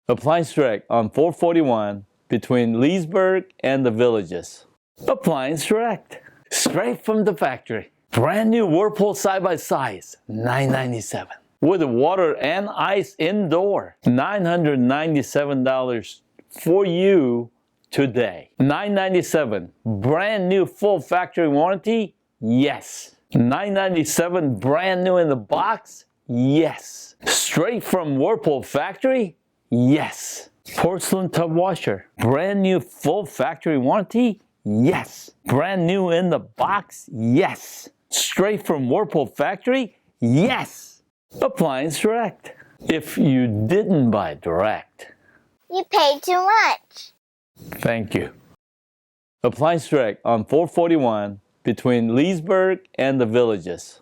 Appliance Direct on 441 between Leesburg and the Villages. Appliance Direct, straight from the factory. Brand new Whirlpool side-by-side, $997. With water and ice indoor, $997 for you today. $997, brand new full factory warranty? Yes. $997, brand new in the box? Yes. Straight from Whirlpool factory? Yes. Porcelain tub washer, brand new full factory warranty? Yes. Brand new in the box? Yes. Straight from Whirlpool factory? Yes. Appliance Direct. If you didn't buy direct, you paid too much. Thank you. Appliance Direct on 441 between Leesburg and the Villages.